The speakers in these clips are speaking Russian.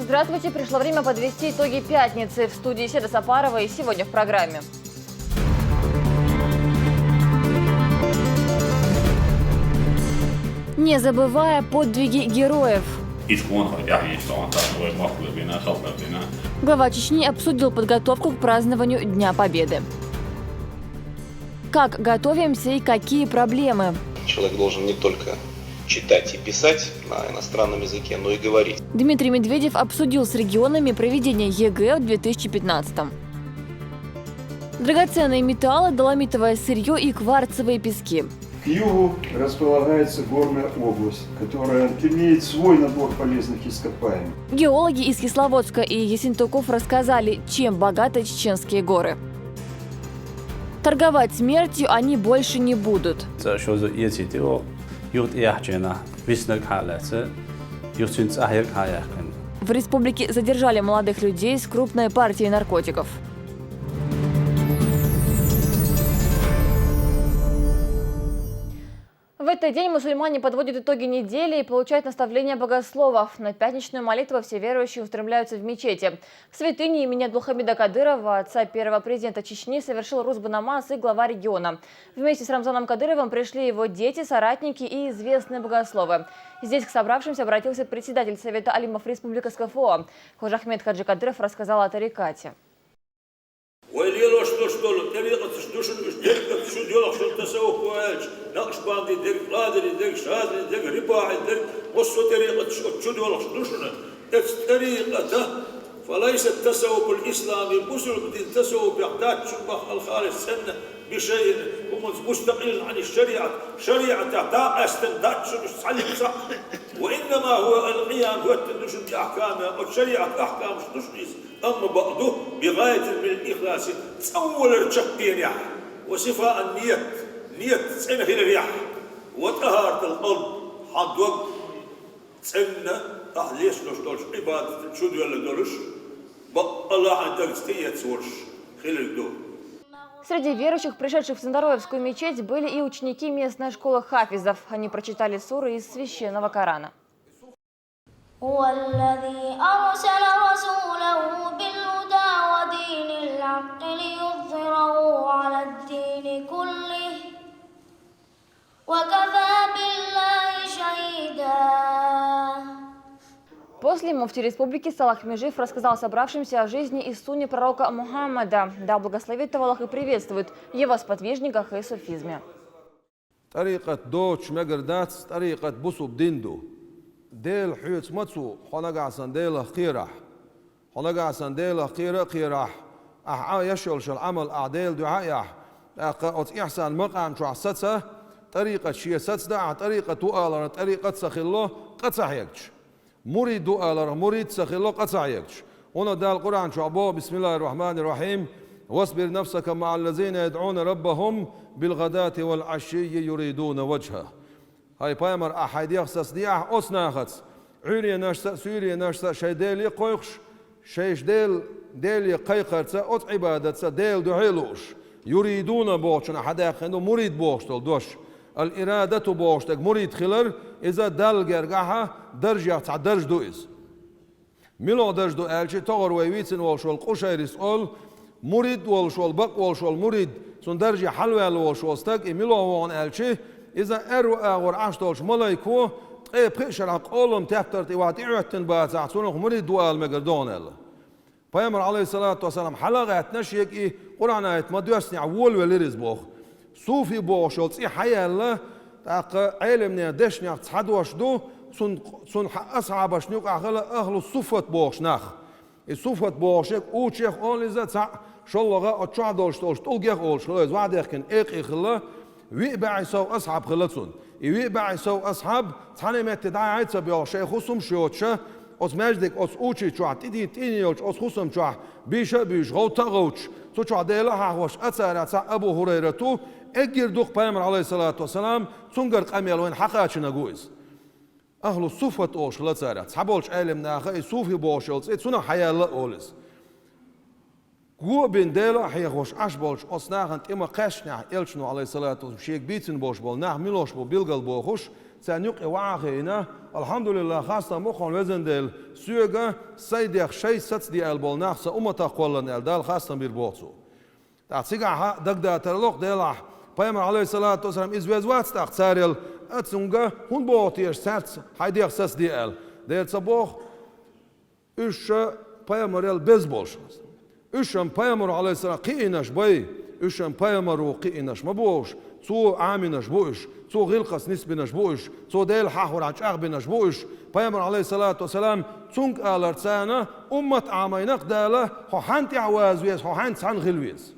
Здравствуйте, пришло время подвести итоги пятницы. В студии Седа Сапарова и сегодня в программе. Не забывая подвиги героев. Глава Чечни обсудил подготовку к празднованию Дня Победы. Как готовимся и какие проблемы? Человек должен не только читать и писать на иностранном языке, но и говорить. Дмитрий Медведев обсудил с регионами проведение ЕГЭ в 2015-м. Драгоценные металлы, доломитовое сырье и кварцевые пески. К югу располагается горная область, которая имеет свой набор полезных ископаемых. Геологи из Кисловодска и Ессентуков рассказали, чем богаты чеченские горы. Торговать смертью они больше не будут. В республике задержали молодых людей с крупной партией наркотиков. В этот день мусульмане подводят итоги недели и получают наставления богословов. На пятничную молитву все верующие устремляются в мечети. В святыне имени Абдулхамида Кадырова, отца первого президента Чечни, совершил русбу намаз и глава региона. Вместе с Рамзаном Кадыровым пришли его дети, соратники и известные богословы. Здесь к собравшимся обратился председатель Совета алимов Республики СКФО. Хожахмед Хаджи Кадыров рассказал о тарикате. فليس التسوق الإسلامي مسلم التسوق يحتاج شبه الخالص سنة بشيء مستقل عن الشريعة شريعة تحتاج استمداد شو تعلم صح وإنما هو القيام هو التدشن بأحكامها والشريعة أحكام شنوش أما بعضه بغاية من الإخلاص تأول الرشقين وصفاء نية سنة هنا رياح وطهارة القلب حد وقت سنة تحليش نشتوش عبادة شو ولا دولش الله عندك ستيت سورش خلال دول. Среди верующих, пришедших в Цандароевскую мечеть, были и ученики местной школы хафизов. Они прочитали суры из священного Корана. После муфти республики Салах Межив рассказал собравшимся о жизни и сунне пророка Мухаммада. Да благословит Аллах и приветствует его сподвижниках и суфизме. طريقة دوتش مجردات طريقة بوسو بديندو ديل حيوت ماتسو حنقع سنديل خيرح حنقع سنديل خيرح يشول شل عمل أعديل دعاء أقوت إحسان مقام شو عساتسة طريقة شيء ساتسدع طريقة تؤالر طريقة سخيلو قد صحيكش مريد دؤالر مريد سخيلو قد صحيكش هنا ده القرآن شعبه بسم الله الرحمن الرحيم واصبر نفسك مع الذين يدعون ربهم بالغداة والعشي يريدون وجهه. هاي بايمر أحد يخصص دياح أصناخت عري نشتا سوري نشتا شي ديل قيقش شيش ديل قيقرت أط عبادة ديل دعيلوش يريدون بوشن أحد يخندو مريد بوشتل دوش الإرادة بوشتك مريد خلر إذا دلجر قاها درجة تاع درج دوئز ملو درج دو ألشي تغر ويويتن والشول قشيرس أول مريد والشول بق والشول مريد سون درجة حلوة والشول ستك ملو وان ألشي إذا أرو أغور عشتولش ملايكو إيه بخشر عقولهم تفتر تيوات إعتن باتاع سونخ مريد دوال مقردون الله پیامبر علیه الصلاة والسلام حلقة نشيك إيه قرآن آيات ما دوسني عول وليرز بوخ صوفي بوشولت إيه حياة الله تاق علمنا دشني تصحدوش دو سون أصحابش نيوك أهل الصفة بوش نخ الصفة بوشك أو شيخ أول زات شلغة أتشعدوش توش تلقيه أول شلوز وعد يحكن إيه خلا ويبع يسو أصحاب خلتون ويبع يسو أصحاب ثاني ما تدعي عيد بيا شيخ خصم شيوتشة أس مجدك أس أوشي شو عتيدي تينيوش أس خصم شو بيش غوتا غوتش تو شو عديلا هاوش أثر أبو هريرة تو أجر دوخ پیامبر عليه الصلاة والسلام سنجر قميل وين حقاتش نجوز أهل الصفة أوش لا تسارع حبولش علم ناخي صوفي بوشلز إتسونا حياة لا أولز جو بين ديلا حيخوش عشبولش أصناعن إما قشنا إلشنو عليه الصلاة والسلام شيك بيتن بوش بول ناخ ميلوش بول بيلقل بوخش سنيق واعخينا الحمد لله خاصة مخون وزن ديل السيوغا سيديخ شي ساتس دي البولناخ أمتا قولن الدال خاصة بيربوتسو تعطيقا دقدا ترلوق ديلاح بيامر عليه الصلاة والسلام إزوازوات تاقتاريل أتسونغا هون بوتيش ساتس هايديخ ساتس دي ديل صبوخ إيش بيامر البيزبولشنس إيشم بيامر عليه السلام قيناش باي إيشم بيامر قيناش مبوش تو عامناش بوش تو غلقس نسبناش بوش تو ديل حاحور عج أغبناش بوش بيامر عليه الصلاة والسلام تونك آلرتسانا أمة عامينق دالة حوحانتي عوازويز حوحانت سان غلويز.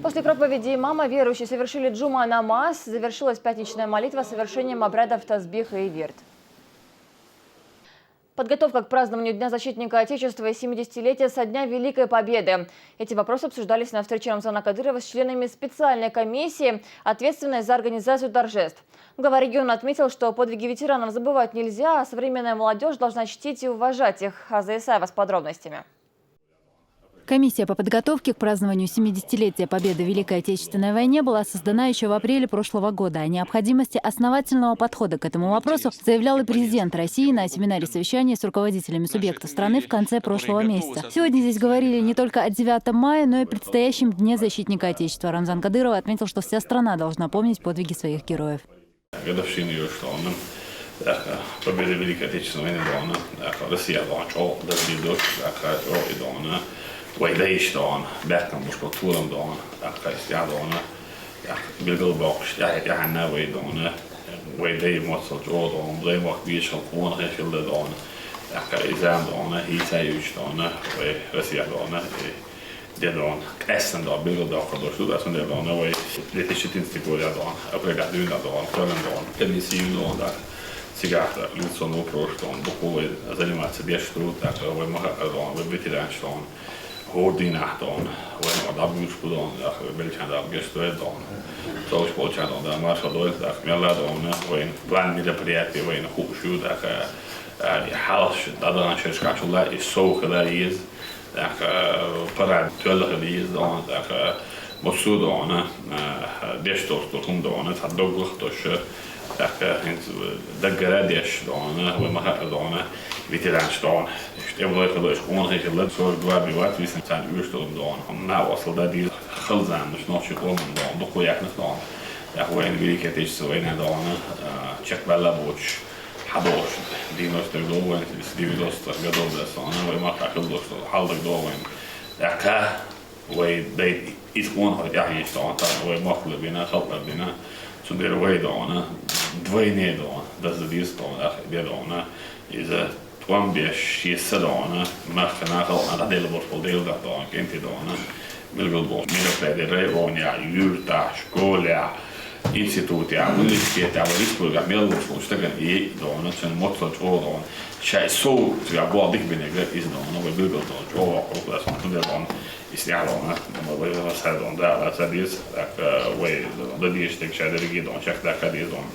После проповеди имама верующие совершили джума намаз, завершилась пятничная молитва совершением обрядов тасбиха и вирд. Подготовка к празднованию Дня защитника Отечества и 70-летия со Дня Великой Победы. Эти вопросы обсуждались на встрече Рамзана Кадырова с членами специальной комиссии, ответственной за организацию торжеств. Глава региона отметил, что подвиги ветеранов забывать нельзя, а современная молодежь должна чтить и уважать их. Аза Исаева с подробностями. Комиссия по подготовке к празднованию 70-летия Победы в Великой Отечественной войне была создана еще в апреле прошлого года. О необходимости основательного подхода к этому вопросу заявлял и президент России на семинаре совещания с руководителями субъектов страны в конце прошлого месяца. Сегодня здесь говорили не только о 9 мая, но и предстоящем Дне защитника Отечества. Рамзан Кадыров отметил, что вся страна должна помнить подвиги своих героев. Победа Великой Отечественной войны, Россия ويديشتون بحكم مش بطولهم دون استعدون بالقلبوش يعني ويدون ويدي موصل جودون ويدي وقت بيشل قوان غيشل دون إزام دون هي سايوش دون ورسيا دون دون أسن دون بالقلبوش دون أسن دون وليتشتين ستيكوليا دون أبريد دونا دون كلن دون كنيسيو دون سيجارة لوتسون وبروش دون بقوة заниматься без труда ومهارة دون وبتلانش دون Ordina dan, och där bjuds på dan, där vill jag där just det dan. Så jag skulle känna där man så då där med alla dan och en plan med det projekt och en husjud där hals där han ska så där är så där är där para tulla det är dan där måste dan det står tom dan att då går det så där det graders dan och man har dan veteranstånd. Jag vill inte lösa onhekligt så glad vi var att vi sen urstöd dagen om när var så där det skillnaden snart ju om dagen då jag knappt dagen. Jag har en vilket är så en dagen check väl bort hados det måste då vara det vi då ska gå då så när vi makar då så halvdag då jag kan det är onhekligt jag är stant och jag makar bina halvdag bina så det är väl dagen двойне dagen det är det dagen det dagen är One bish yesterday, Markana, and a deal for the other dog, empty donna, Milgo, Military, Revonia, Yurta, Skolia, Institutia, University, Risburg, Melbourne, Stegan, E. Donuts, and Motor Jordan. She saw to a body vinegar is done over Bilbo, or that's one to the one is the Alona, and I said on that, that is way the district shadow again, don't check that is on.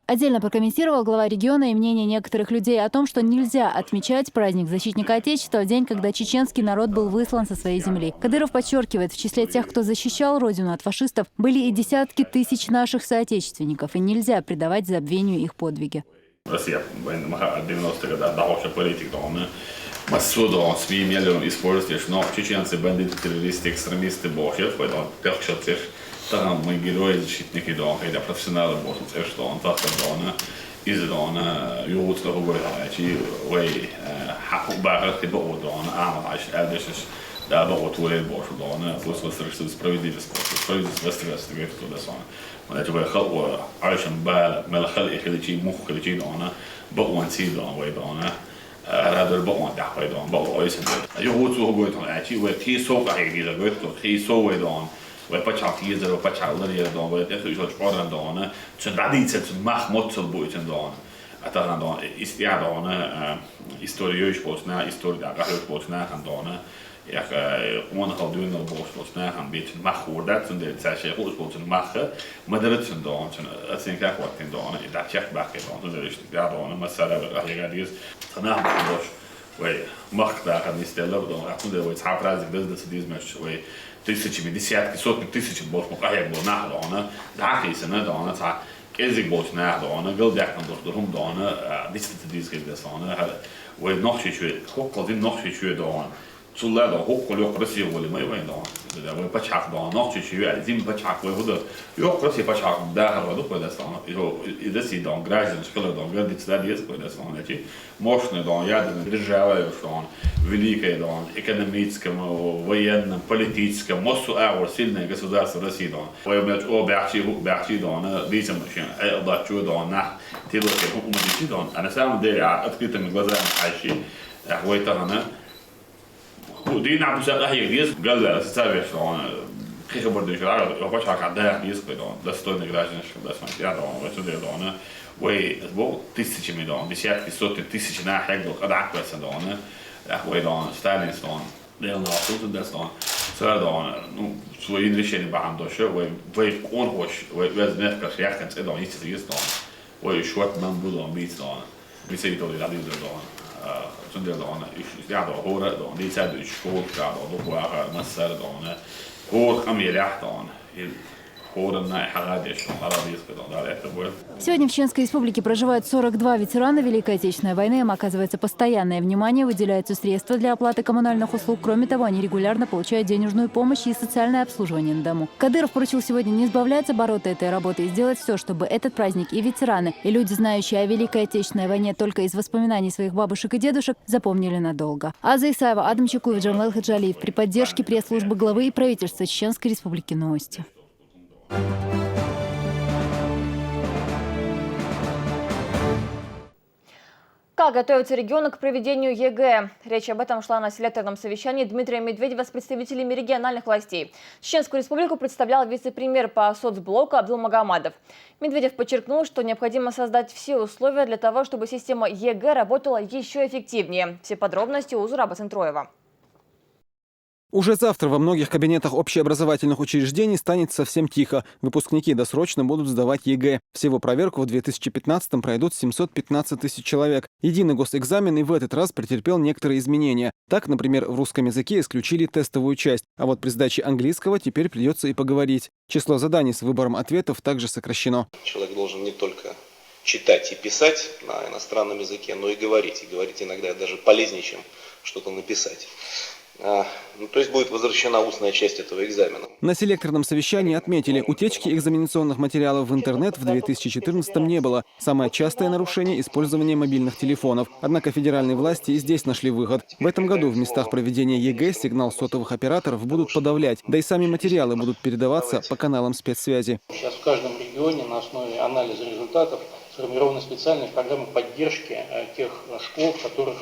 Отдельно прокомментировал глава региона и мнение некоторых людей о том, что нельзя отмечать праздник защитника Отечества в день, когда чеченский народ был выслан со своей земли. Кадыров подчеркивает, в числе тех, кто защищал родину от фашистов, были и десятки тысяч наших соотечественников, и нельзя придавать забвению их подвиги. Россия, 90-х годах, политик, массово свій мільйон используешь, но чеченцы, бандиты, террористы, экстремисты, боши, поэтому першатся. Там мы герои защитники дом, это профессионалы босс, что он так дона, из дона, юут что говорит, чи, ой, хакубар, ты бог дона, а, это да, бог твой босс дона, плюс справедливость, справедливость, говорит туда сон. Он это вы хал, аршан бал, мелхал, и хиличи, мух, хиличи дона, бог он си дона, ой дона. Rather bog on that way down, bog always and you would so go on actually where he so I did a good to he so way down where patch years or patch out the down where the huge order down so that is it mach motsel boys and down at that down is the down historie sports na historie daar sports na gaan down jag onhal doen nog sports na gaan beetje mag hoor dat en dit zei je sports maken maar dat is down so I think that what in down that check back down so is daar down maar ça daar is vanaf dus wij mag daar gaan niet stellen dan gaan we het haaprazig business this match wij 1000 десятки сотни тысяч босс по как было на доwn daar is en down het ezig bolt náhdana, gildjáknak dos humdana, disztite díszkérdezana, vagy naksítső, hokkal din naksítső dan, szóval da hokkal jok röszi voli mai vagy dan, de vagy pacsák dan naksítső, zim pacsák vagy hoda, jok röszi pacsák dáhra do kérdezana, és desi dan grázen skala dan gerdit lediz kérdezana, či mostne dan jaden država dan, великая dan, экономическая, военная, политическая, массу авор сильное государство России dan, vagy обяхчи dan, дисем машин, дачу dan, на тилоке умадичи dan, а на самом деле открытыми глазами айши, войтана. ودي نعم بس هي ديس قال استابع شلون كيف برضه شغال وباش هكذا ديس كده ده ستون جراجنش ده اسمه يا ده وشو ده ده واسبوع تيسيش ميدان ديسيات كيسوت تيسيش نا حق قد عكس ده ده ويدان ستالين ستون ده نا صوت ده ستون صار ده نو شو يدريش اللي بعده شو ويكون هوش ويز نفكر يحكي كده يستيس ده ويشوت من بدون بيت ده بيسيط ده ده zonder dan ja dan horen dan die zijn dus school gaat dan ook waar mensen dan hoor aan je recht dan horen naar Харадиш dan daar echt wordt. Сегодня в Чеченской Республике проживают 42 ветерана Великой Отечественной войны. Им оказывается постоянное внимание, выделяются средства для оплаты коммунальных услуг. Кроме того, они регулярно получают денежную помощь и социальное обслуживание на дому. Кадыров поручил сегодня не избавляться от оборота этой работы и сделать все, чтобы этот праздник и ветераны, и люди, знающие о Великой Отечественной войне только из воспоминаний своих бабушек и дедушек, запомнили надолго. Аза Исаева, Адам Чекуев, Джамал Хаджалиев. При поддержке пресс-службы главы и правительства Чеченской Республики новости. Как готовятся регионы к проведению ЕГЭ? Речь об этом шла на селекторном совещании Дмитрия Медведева с представителями региональных властей. Чеченскую республику представлял вице-премьер по соцблоку Абдул Магомадов. Медведев подчеркнул, что необходимо создать все условия для того, чтобы система ЕГЭ работала еще эффективнее. Все подробности у Зураба Центроева. Уже завтра во многих кабинетах общеобразовательных учреждений станет совсем тихо. Выпускники досрочно будут сдавать ЕГЭ. Всего проверку в 2015-м пройдут 715 тысяч человек. Единый госэкзамен и в этот раз претерпел некоторые изменения. Так, например, в русском языке исключили тестовую часть, а вот при сдаче английского теперь придется и поговорить. Число заданий с выбором ответов также сокращено. Человек должен не только читать и писать на иностранном языке, но и говорить. И говорить иногда даже полезнее, чем что-то написать. То есть будет возвращена устная часть этого экзамена. На селекторном совещании отметили, утечки экзаменационных материалов в интернет в 2014-м не было. Самое частое нарушение – использование мобильных телефонов. Однако федеральные власти и здесь нашли выход. В этом году в местах проведения ЕГЭ сигнал сотовых операторов будут подавлять, да и сами материалы будут передаваться по каналам спецсвязи. Сейчас в каждом регионе на основе анализа результатов сформированы специальные программы поддержки тех школ, в которых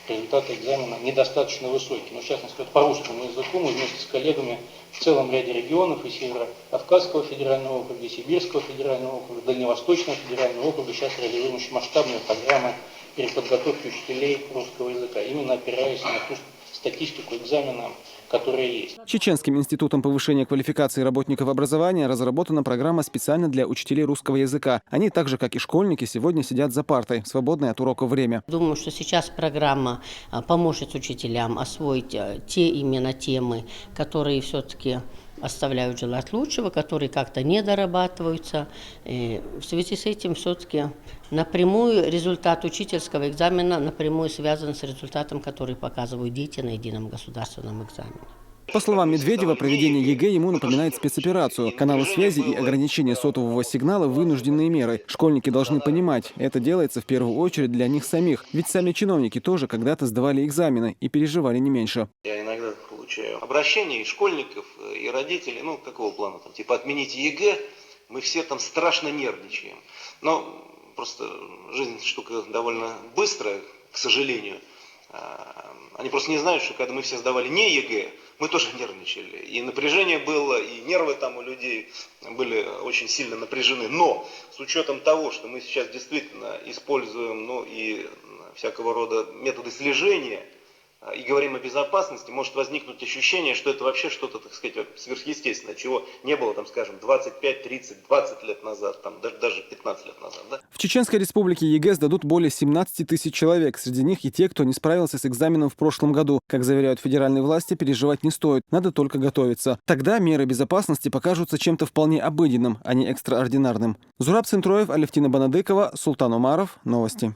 результаты экзамена недостаточно высокие. Но в частности, по русскому языку мы вместе с коллегами в целом ряде регионов и Северо-Кавказского федерального округа, и Сибирского федерального округа, Дальневосточного федерального округа сейчас реализуем очень масштабные программы переподготовки учителей русского языка, именно опираясь на ту статистику экзамена, которая есть. Чеченским институтом повышения квалификации работников образования разработана программа специально для учителей русского языка. Они, так же как и школьники, сегодня сидят за партой, свободное от уроков время. Думаю, что сейчас программа поможет учителям освоить те именно темы, которые все-таки оставляют желать лучшего, которые как-то не дорабатываются. И в связи с этим все-таки напрямую результат учительского экзамена напрямую связан с результатом, который показывают дети на едином государственном экзамене. По словам Медведева, проведение ЕГЭ ему напоминает спецоперацию. Каналы связи и ограничение сотового сигнала – вынужденные меры. Школьники должны понимать, это делается в первую очередь для них самих. Ведь сами чиновники тоже когда-то сдавали экзамены и переживали не меньше. Я иногда получаю обращения и школьников, и родителей, какого плана, там, типа отмените ЕГЭ, мы все там страшно нервничаем. Но просто жизнь штука довольно быстрая, к сожалению. Они просто не знают, что когда мы все сдавали не ЕГЭ, мы тоже нервничали. И напряжение было, и нервы там у людей были очень сильно напряжены. Но с учетом того, что мы сейчас действительно используем и всякого рода методы слежения и говорим о безопасности, может возникнуть ощущение, что это вообще что-то, так сказать, сверхъестественное, чего не было, там, скажем, 25, 30, 20 лет назад, там, даже 15 лет назад. Да? В Чеченской республике ЕГЭ сдадут более 17 тысяч человек. Среди них и те, кто не справился с экзаменом в прошлом году. Как заверяют федеральные власти, переживать не стоит, надо только готовиться. Тогда меры безопасности покажутся чем-то вполне обыденным, а не экстраординарным. Зураб Центроев, Алевтина Банадыкова, Султан Умаров. Новости.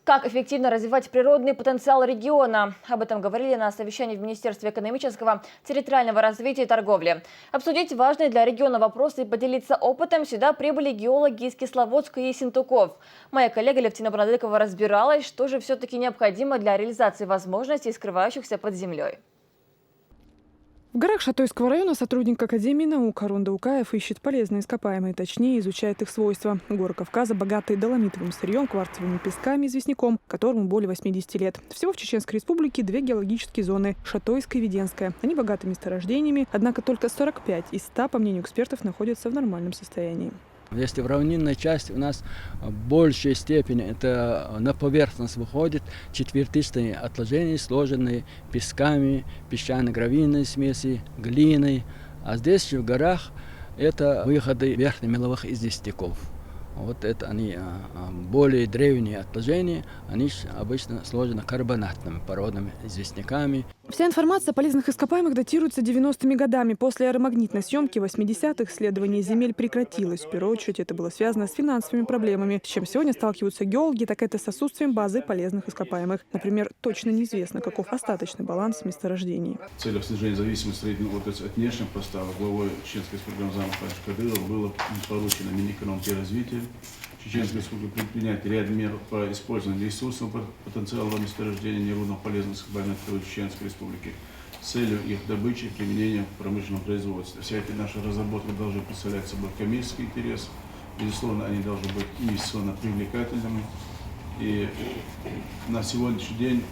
Как эффективно развивать природный потенциал региона? Об этом говорили на совещании в Министерстве экономического, территориального развития и торговли. Обсудить важные для региона вопросы и поделиться опытом сюда прибыли геологи из Кисловодска и Ессентуков. Моя коллега Алевтина Банадыкова разбиралась, что же все-таки необходимо для реализации возможностей, скрывающихся под землей. В горах Шатойского района сотрудник Академии наук Харун Даукаев ищет полезные ископаемые, точнее изучает их свойства. Горы Кавказа богаты доломитовым сырьем, кварцевыми песками, известняком, которому более 80 лет. Всего в Чеченской республике 2 геологические зоны – Шатойская и Веденская. Они богаты месторождениями, однако только 45 из 100, по мнению экспертов, находятся в нормальном состоянии. Если в равнинной части у нас в большей степени это на поверхность выходит четвертистые отложения, сложенные песками, песчано-гравийной смеси, глиной. А здесь в горах это выходы верхнемеловых известняков. Вот это они более древние отложения, они обычно сложены карбонатными породными известняками. Вся информация о полезных ископаемых датируется 90-ми годами. После аэромагнитной съемки 80-х исследование земель прекратилось. В первую очередь это было связано с финансовыми проблемами. С чем сегодня сталкиваются геологи, так это с отсутствием базы полезных ископаемых. Например, точно неизвестно, каков остаточный баланс месторождений. В целях снижения зависимости от внешних поставок главой Чеченской республики Кадырова было поручено Минэкономразвития Чеченской республики предпринять ряд мер по использованию ресурсов потенциала месторождения нерудно полезных ископаемых в Чеченской республике с целью их добычи и применения в промышленном производстве. Вся эта наша разработка должна представлять собой коммерческий интерес. Безусловно, они должны быть инвестиционно привлекательными. И на сегодняшний день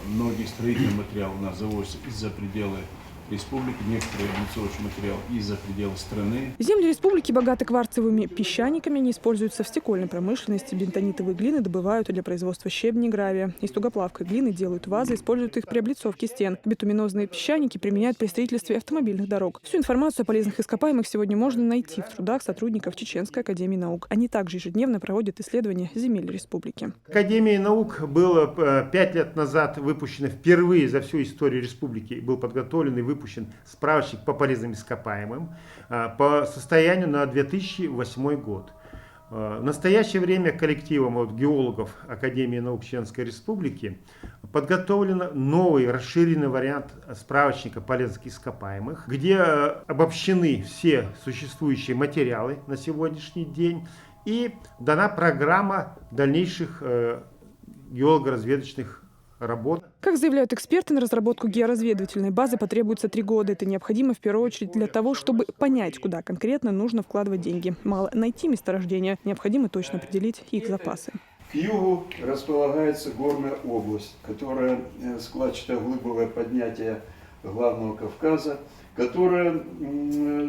многие строительные материалы у нас завозятся из-за пределы республики, некоторые облицовочный материал из-за пределов страны. Земли республики богаты кварцевыми песчаниками, они используются в стекольной промышленности. Бентонитовые глины добывают для производства щебня и гравия. Из тугоплавкой глины делают вазы, используют их при облицовке стен. Битуминозные песчаники применяют при строительстве автомобильных дорог. Всю информацию о полезных ископаемых сегодня можно найти в трудах сотрудников Чеченской академии наук. Они также ежедневно проводят исследования земель республики. Академия наук было 5 лет назад выпущено впервые за всю историю республики. Был подготовлен и выпущен справочник по полезным ископаемым по состоянию на 2008 год. В настоящее время коллективом геологов Академии наук Чеченской Республики подготовлен новый расширенный вариант справочника полезных ископаемых, где обобщены все существующие материалы на сегодняшний день и дана программа дальнейших геолого-разведочных работ. Как заявляют эксперты, на разработку георазведывательной базы потребуется 3 года. Это необходимо в первую очередь для того, чтобы понять, куда конкретно нужно вкладывать деньги. Мало найти месторождения, необходимо точно определить их запасы. К югу располагается горная область, которая складчато-глыбовое поднятие главного Кавказа, которая,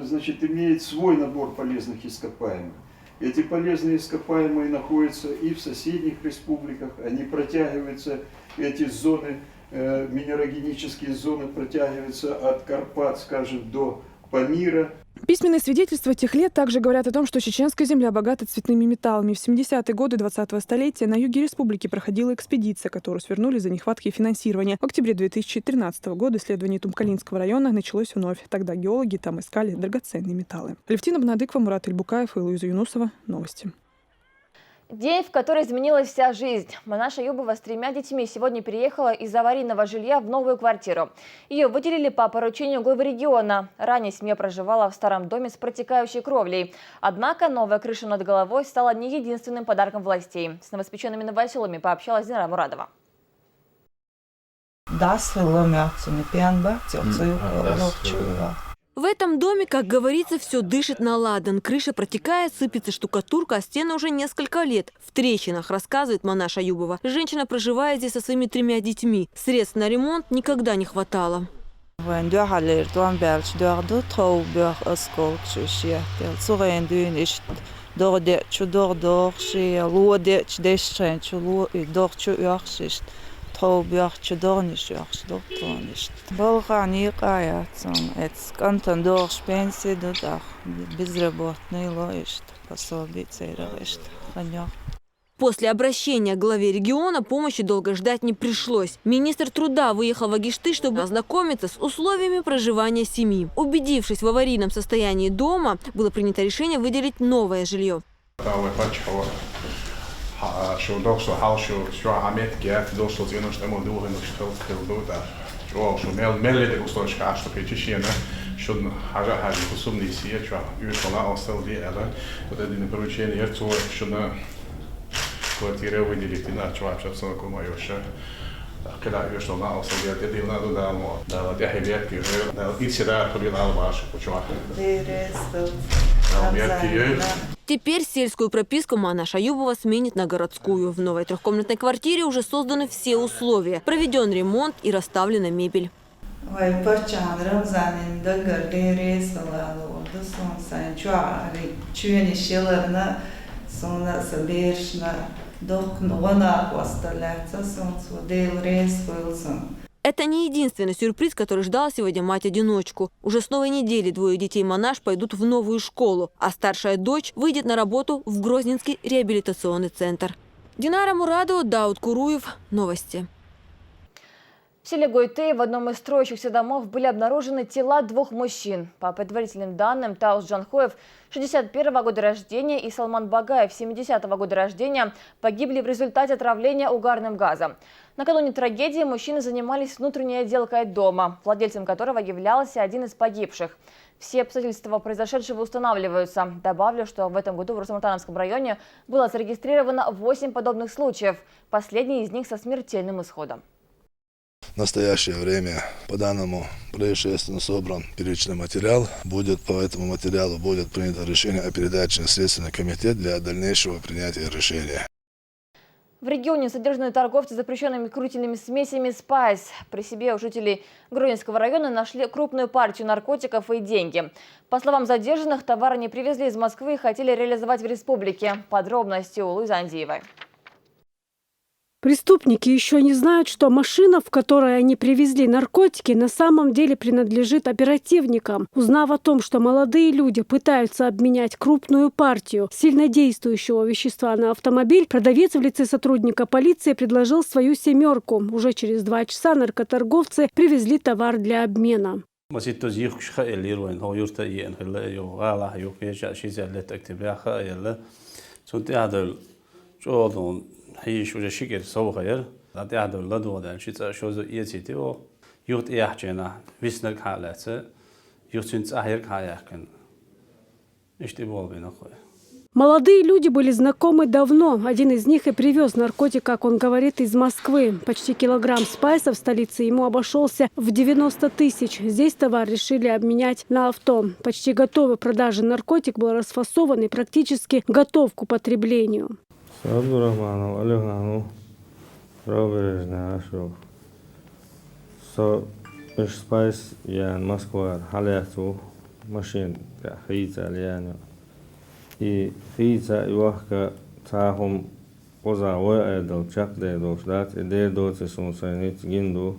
значит, имеет свой набор полезных ископаемых. Эти полезные ископаемые находятся и в соседних республиках, они протягиваются, эти зоны, минерогенические зоны протягиваются от Карпат, скажем, до Памира. Письменные свидетельства тех лет также говорят о том, что чеченская земля богата цветными металлами. В 70-е годы 20-го столетия на юге республики проходила экспедиция, которую свернули за нехваткой финансирования. В октябре 2013 года исследование Тумкалинского района началось вновь. Тогда геологи там искали драгоценные металлы. Алевтина Банадыкова, Мурат Ильбукаев и Луиза Юнусова. Новости. День, в который изменилась вся жизнь. Манаша Юбова с 3 детьми сегодня переехала из аварийного жилья в новую квартиру. Ее выделили по поручению главы региона. Ранее семья проживала в старом доме с протекающей кровлей. Однако новая крыша над головой стала не единственным подарком властей. С новоспеченными новоселами пообщалась Динара Мурадова. В этом доме, как говорится, все дышит на ладан. Крыша протекает, сыпется штукатурка, а стены уже несколько лет в трещинах, рассказывает Манаша Юбова. Женщина проживает здесь со своими 3 детьми. Средств на ремонт никогда не хватало. После обращения к главе региона помощи долго ждать не пришлось. Министр труда выехал в Агишты, чтобы ознакомиться с условиями проживания семьи. Убедившись в аварийном состоянии дома, было принято решение выделить новое жилье. Квартиры выделить иначе вообще все еще. Когда я что на острове, это дело надо давно. Да, вот я хилек, да, и всегда победал ваш почва. Теперь сельскую прописку Манаш Аюбова сменит на городскую. В новой трехкомнатной квартире уже созданы все условия. Проведен ремонт и расставлена мебель. Это не единственный сюрприз, который ждал сегодня мать-одиночку. Уже с новой недели двое детей Манаш пойдут в новую школу, а старшая дочь выйдет на работу в Грозненский реабилитационный центр. Динара Мурадова, Дауд Куруев. Новости. В селе Гойтей в одном из строящихся домов были обнаружены тела двух мужчин. По предварительным данным, Таус Джанхоев 61-го года рождения и Салман Багаев 70-го года рождения погибли в результате отравления угарным газом. Накануне трагедии мужчины занимались внутренней отделкой дома, владельцем которого являлся один из погибших. Все обстоятельства произошедшего устанавливаются. Добавлю, что в этом году в Русамартановском районе было зарегистрировано 8 подобных случаев. Последний из них со смертельным исходом. В настоящее время по данному происшествию собран первичный материал. По этому материалу будет принято решение о передаче в Следственный комитет для дальнейшего принятия решения. В регионе содержаны торговцы запрещенными курительными смесями «Спайс». При себе у жителей Грозненского района нашли крупную партию наркотиков и деньги. По словам задержанных, товар они привезли из Москвы и хотели реализовать в республике. Подробности у Луизы Андиевой. Преступники еще не знают, что машина, в которой они привезли наркотики, на самом деле принадлежит оперативникам. Узнав о том, что молодые люди пытаются обменять крупную партию сильнодействующего вещества на автомобиль, продавец в лице сотрудника полиции предложил свою «семерку». Уже через 2 часа наркоторговцы привезли товар для обмена. هيش وجا شكر سو غير لا تعدل لا دو دال شي شوز يتيتو يوت يحجنا ويسنك حالات يوتسنت اهير كاياكن اشتبول بين اخوي. Молодые люди были знакомы давно. Один из них и привез наркотик, как он говорит, из Москвы. Почти килограмм спайса в столице ему обошелся в 90 тысяч. Здесь товар решили обменять на авто. Почти готовый к продаже наркотик был расфасован и практически готов к употреблению. Абдурахманов, Алехану, Робережна, Ашов. Спайс, я Москва, Халяцу, машин, Хица, Лиану. И Хица, Ивахка, Цахум, Оза, Уэдл, Чакде, Довдат, и Дедоцы, Сунсайнит, Гинду,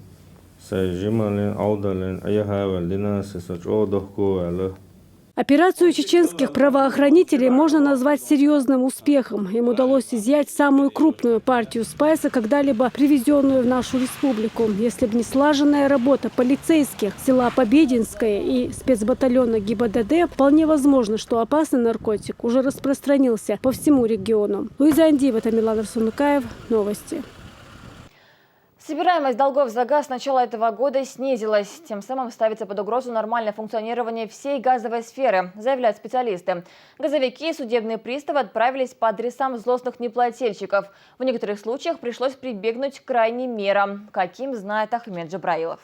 Сайжималин, Аудалин, Аяхавел, Динасы, Сочодохку, Операцию чеченских правоохранителей можно назвать серьезным успехом. Им удалось изъять самую крупную партию спайса, когда-либо привезенную в нашу республику. Если бы не слаженная работа полицейских села Побединское и спецбатальона ГИБДД, вполне возможно, что опасный наркотик уже распространился по всему региону. Луиза Андиева, Тамилан Арсунукаев. Новости. Собираемость долгов за газ с начала этого года снизилась. Тем самым ставится под угрозу нормальное функционирование всей газовой сферы, заявляют специалисты. Газовики и судебные приставы отправились по адресам злостных неплательщиков. В некоторых случаях пришлось прибегнуть к крайним мерам. Каким, знает Ахмед Джабраилов.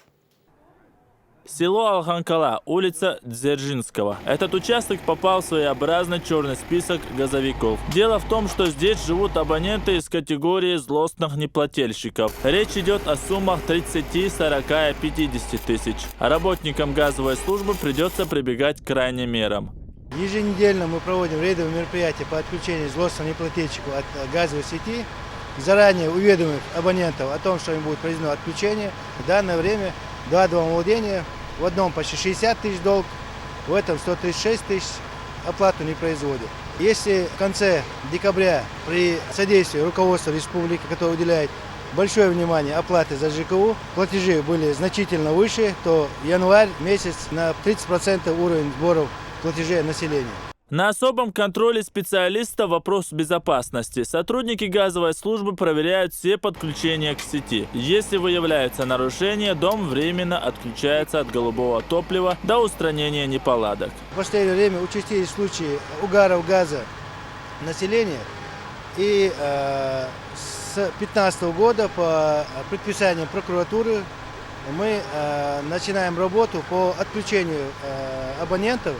Село Алханкала, улица Дзержинского. Этот участок попал в своеобразный черный список газовиков. Дело в том, что здесь живут абоненты из категории злостных неплательщиков. Речь идет о суммах 30, 40 и 50 тысяч. А работникам газовой службы придется прибегать к крайним мерам. Еженедельно мы проводим рейдовые мероприятия по отключению злостных неплательщиков от газовой сети. заранее уведомив абонентов о том, что им будет произведено отключение. В данное время два домовладения, в одном почти 60 тысяч долг, в этом 136 тысяч оплату не производят. Если в конце декабря при содействии руководства республики, которое уделяет большое внимание оплате за ЖКУ, платежи были значительно выше, то январь месяц на 30% уровень сборов платежей населения. На особом контроле специалиста вопрос безопасности. Сотрудники газовой службы проверяют все подключения к сети. Если выявляются нарушения, дом временно отключается от голубого топлива до устранения неполадок. В последнее время участились случаи угаров газа населения. И с 2015 года по предписаниям прокуратуры мы начинаем работу по отключению абонентов,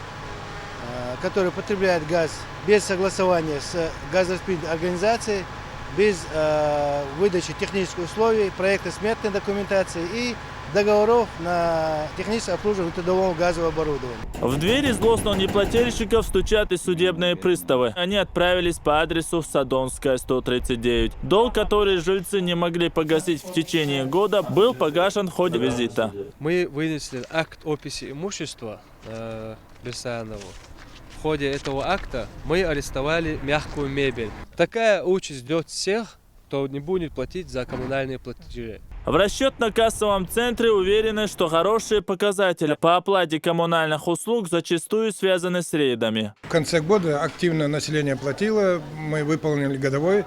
которые потребляют газ без согласования с газораспределительной организацией, без выдачи технических условий, проектно-сметной документации и договоров на техническое обслуживание трудового газового оборудования. В двери злостных неплательщиков стучат и судебные приставы. Они отправились по адресу Садонская, 139. Долг, который жильцы не могли погасить в течение года, был погашен в ходе визита. Мы вынесли акт описи имущества Берсанову. В ходе этого акта мы арестовали мягкую мебель. Такая участь ждет всех, кто не будет платить за коммунальные платежи. В расчетно-кассовом центре уверены, что хорошие показатели по оплате коммунальных услуг зачастую связаны с рейдами. В конце года активно население платило, мы выполнили годовой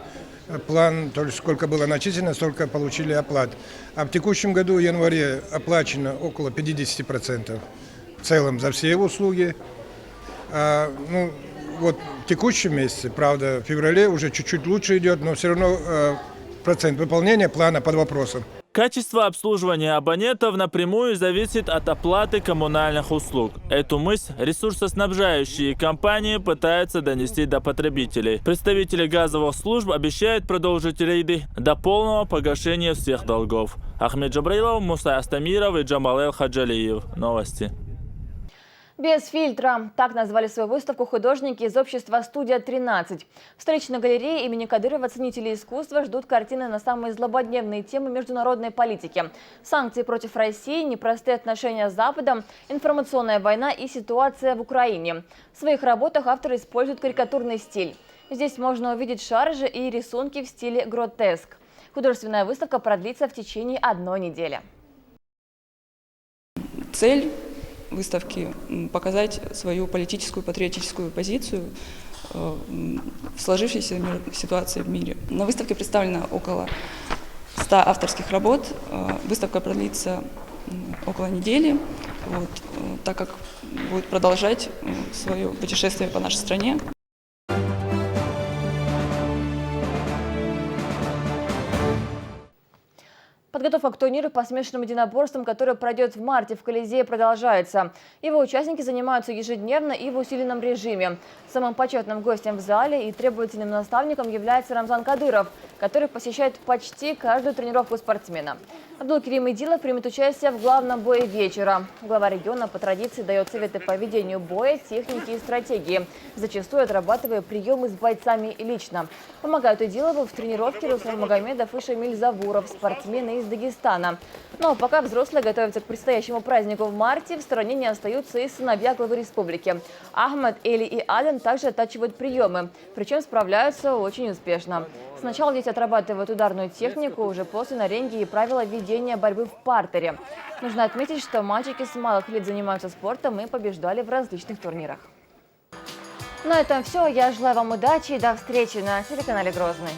план, то есть сколько было начислено, столько получили оплат. А в текущем году в январе оплачено около 50% в целом за все услуги. Вот в текущем месяце, правда, в феврале уже чуть-чуть лучше идет, но все равно процент выполнения плана под вопросом. Качество обслуживания абонентов напрямую зависит от оплаты коммунальных услуг. Эту мысль ресурсоснабжающие компании пытаются донести до потребителей. Представители газовых служб обещают продолжить рейды до полного погашения всех долгов. Ахмед Джабраилов, Муса Астамиров и Джамалел Хаджалиев. Новости. Без фильтра. Так назвали свою выставку художники из общества «Студия-13». В столичной галерее имени Кадырова ценители искусства ждут картины на самые злободневные темы международной политики. Санкции против России, непростые отношения с Западом, информационная война и ситуация в Украине. В своих работах авторы используют карикатурный стиль. Здесь можно увидеть шаржи и рисунки в стиле гротеск. Художественная выставка продлится в течение 1 недели. Цель выставки – показать свою политическую, патриотическую позицию в сложившейся ситуации в мире. На выставке представлено около 100 авторских работ. Выставка продлится около недели, так как будет продолжать свое путешествие по нашей стране. Подготовка к турниру по смешанным единоборствам, который пройдет в марте в Колизее, продолжается. Его участники занимаются ежедневно и в усиленном режиме. Самым почетным гостем в зале и требовательным наставником является Рамзан Кадыров, который посещает почти каждую тренировку спортсмена. Абдулкерим Идилов примет участие в главном бое вечера. Глава региона по традиции дает советы по ведению боя, технике и стратегии, зачастую отрабатывая приемы с бойцами лично. Помогают Идилову в тренировке Руслан Магомедов и Шамиль Завуров, спортсмены из Дагестана. Но пока взрослые готовятся к предстоящему празднику в марте, в стороне не остаются и сыновья главы республики. Ахмад, Эли и Аден также оттачивают приемы, причем справляются очень успешно. Сначала дети отрабатывают ударную технику, уже после на ринге и правила ведения борьбы в партере. Нужно отметить, что мальчики с малых лет занимаются спортом и побеждали в различных турнирах. На этом все. Я желаю вам удачи и до встречи на телеканале Грозный.